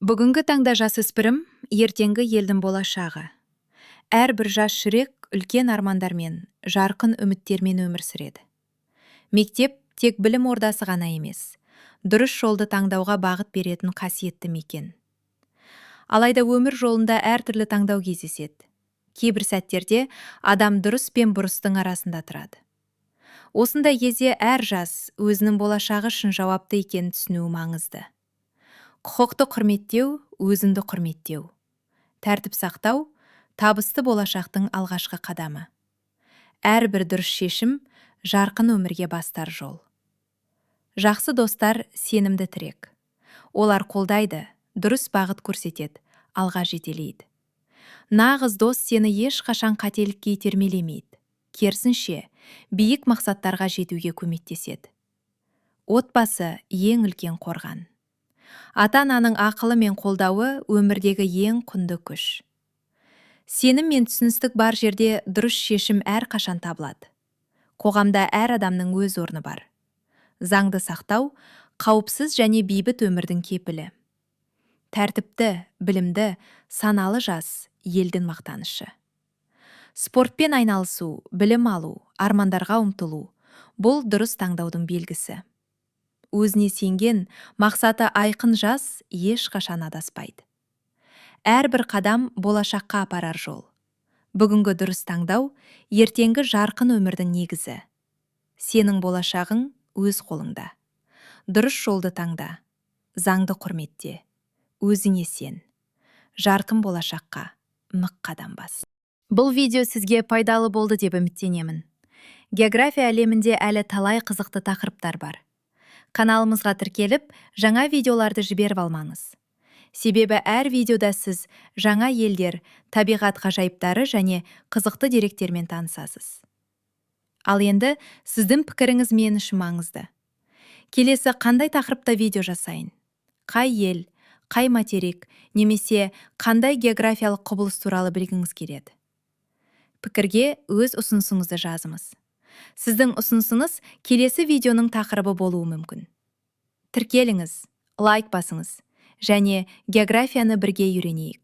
Бүгінгі таңда жасөспірім ертеңгі елдің болашағы. Әрбір жас жүрек үлкен армандармен, жарқын үміттермен өмір сүреді. Мектеп тек білім ордасы ғана емес, дұрыс жолды таңдауға бағыт беретін қасиетті мекен. Алайда өмір жолында әртүрлі таңдау кездеседі. Кейбір сәттерде адам дұрыс пен бұрыстың арасында тұрады. Осындай кезде әр жас өзінің болашағы үшін жауапты екенін түсінуі маңызды. Құқықты құрметтеу, өзіңді құрметтеу. Тәртіп сақтау, табысты болашақтың алғашқы қадамы. Әрбір дұрыс шешім жарқын өмірге бастар жол. Жақсы достар сенімді тірек. Олар қолдайды, дұрыс бағыт көрсетеді, алға жетелейді. Нағыз дос сені ешқашан қателікке итермелемейді. Керісінше, биік мақсаттарға жетуге көмектеседі. Отбасы ең үлкен қорған. Ата-ананың ақылы мен қолдауы өмірдегі ең құнды күш. Сенім мен түсіністік бар жерде дұрыс шешім әрқашан табылады. Қоғамда әр адамның өз орны бар. Заңды сақтау, қауіпсіз және бейбіт өмірдің кепілі. Тәртіпті, білімді, саналы жас елдің мақтанышы. Спортпен айналысу, білім алу, армандарға ұмтылу – бұл дұрыс таңдаудың белгісі. Өзіне сенген, мақсаты айқын жас ешқашан адаспайды. Әрбір қадам болашаққа апарар жол. Бүгінгі дұрыс таңдау ертеңгі жарқын өмірдің негізі. Сенің болашағың өз қолыңда. Дұрыс жолды таңда, заңды құрметте, өзіңе сен. Жарқын болашаққа нық қадам бас. Бұл видео сізге пайдалы болды деп үміттенемін. География әлемінде әлі талай қызықты тақырыптар бар. Каналымызға тіркеліп, жаңа видеоларды жіберіп алмаңыз. Себебі әр видеода сіз жаңа елдер, табиғат ғажайыптары және қызықты деректермен танысасыз. Ал енді сіздің пікіріңіз мен үшін маңызды. Келесі қандай тақырыпта видео жасайын? Қай ел, қай материк, немесе қандай географиялық құбылыс туралы білгіңіз келеді? Пікірге өз ұсынысыңызды жазыңыз. Сіздің ұсынысыңыз келесі видеоның тақырыбы болуы мүмкін. Тіркеліңіз, лайк басыңыз және географияны бірге үйренейік.